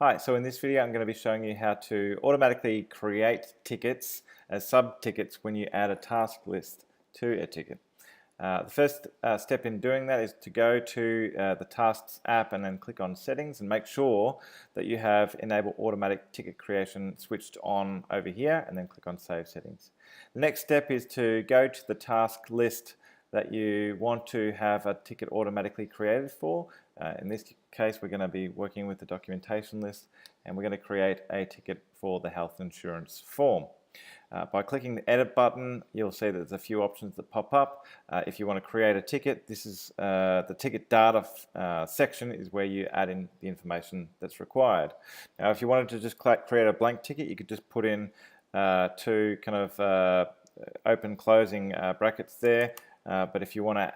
Hi, so in this video I'm going to be showing you how to automatically create tickets as sub-tickets when you add a task list to a ticket. The first step in doing that is to go to the Tasks app and then click on Settings and make sure that you have Enable Automatic Ticket Creation switched on over here, and then click on Save Settings. The next step is to go to the task list that you want to have a ticket automatically created for. In this case, we're going to be working with the documentation list, and we're going to create a ticket for the health insurance form. By clicking the edit button, you'll see that there's a few options that pop up. If you want to create a ticket, this is the ticket data section is where you add in the information that's required. Now, if you wanted to just create a blank ticket, you could just put in two kind of open closing brackets there. But if you want to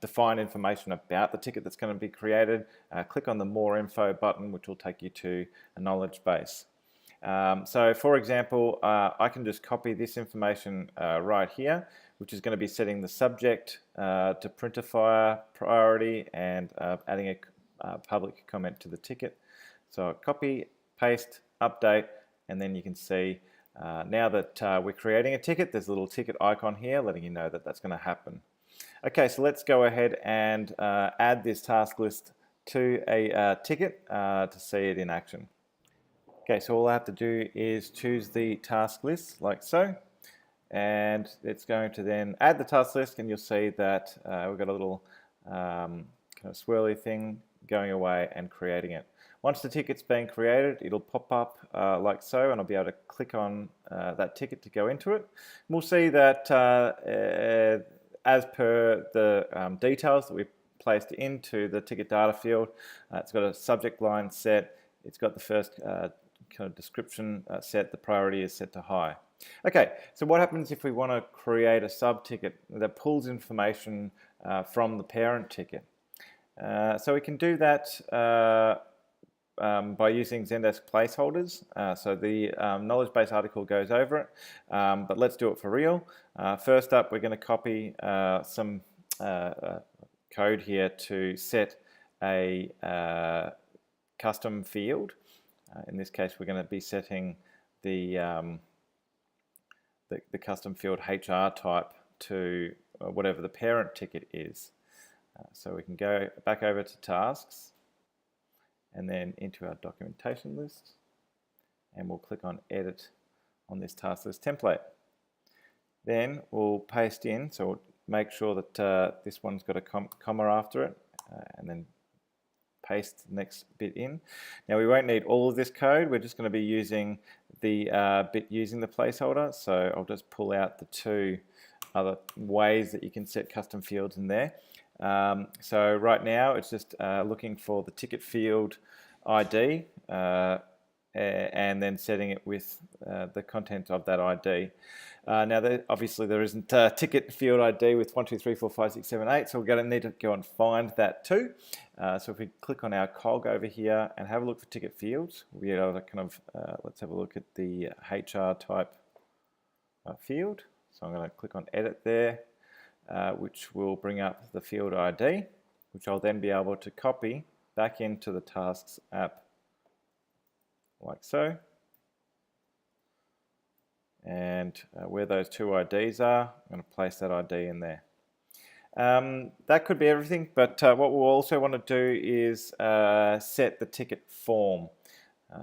define information about the ticket that's going to be created, click on the More Info button, which will take you to a knowledge base. So for example, I can just copy this information right here, which is going to be setting the subject to printer fire priority and adding a public comment to the ticket. So copy, paste, update, and then you can see now that we're creating a ticket, there's a little ticket icon here letting you know that that's going to happen. Okay, so let's go ahead and add this task list to a ticket to see it in action. Okay, so all I have to do is choose the task list like so, and it's going to then add the task list, and you'll see that we've got a little kind of swirly thing going away and creating it. Once the ticket's been created, it'll pop up like so, and I'll be able to click on that ticket to go into it. And we'll see that as per the details that we placed into the ticket data field, it's got a subject line set, it's got the first kind of description set, the priority is set to high. Okay, so what happens if we want to create a sub-ticket that pulls information from the parent ticket? So we can do that by using Zendesk placeholders. So the knowledge base article goes over it, but let's do it for real. First up, we're going to copy some code here to set a custom field. In this case, we're going to be setting the custom field HR type to whatever the parent ticket is. So we can go back over to tasks and then into our documentation list, and we'll click on edit on this task list template. Then we'll paste in, so we'll make sure that this one's got a comma after it, and then paste the next bit in. Now we won't need all of this code, we're just going to be using the bit using the placeholder, so I'll just pull out the two other ways that you can set custom fields in there. So right now it's just looking for the ticket field ID and then setting it with the content of that ID. Now obviously there isn't a ticket field ID with 1, 2, 3, 4, 5, 6, 7, 8, so we're going to need to go and find that too. So if we click on our cog over here and have a look for ticket fields, we'll be able to kind of, let's have a look at the HR type field. So I'm going to click on edit there, which will bring up the field ID, which I'll then be able to copy back into the Tasks app like so. And where those two IDs are, I'm going to place that ID in there. That could be everything, but what we'll also want to do is set the ticket form.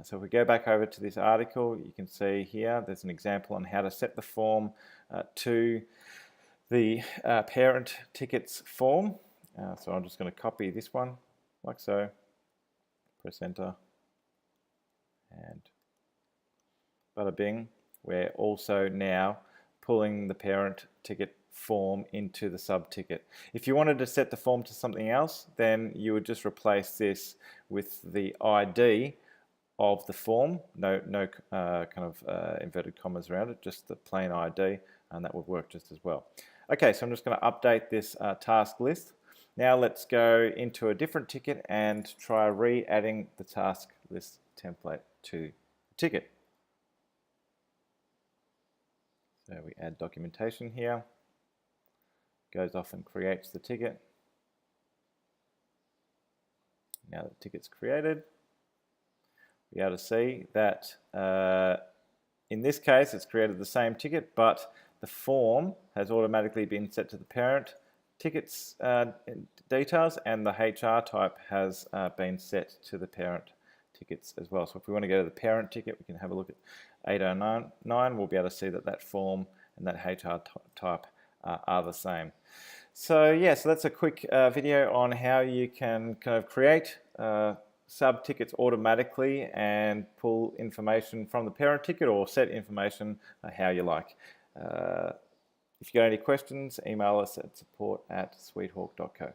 So if we go back over to this article, you can see here there's an example on how to set the form to the parent tickets form. So I'm just going to copy this one like so, press enter, and bada bing, we're also now pulling the parent ticket form into the sub-ticket. If you wanted to set the form to something else, then you would just replace this with the ID of the form, no kind of inverted commas around it, just the plain ID, and that would work just as well. Okay, so I'm just going to update this task list. Now let's go into a different ticket and try re-adding the task list template to the ticket. So we add documentation here, goes off and creates the ticket. Now the ticket's created, be able to see that in this case it's created the same ticket, but the form has automatically been set to the parent tickets details, and the HR type has been set to the parent tickets as well. So if we want to go to the parent ticket, we can have a look at 809. We'll be able to see that that form and that HR type are the same. So yeah, so that's a quick video on how you can kind of create sub-tickets automatically and pull information from the parent ticket or set information how you like. If you got any questions, email us at support@sweethawk.co.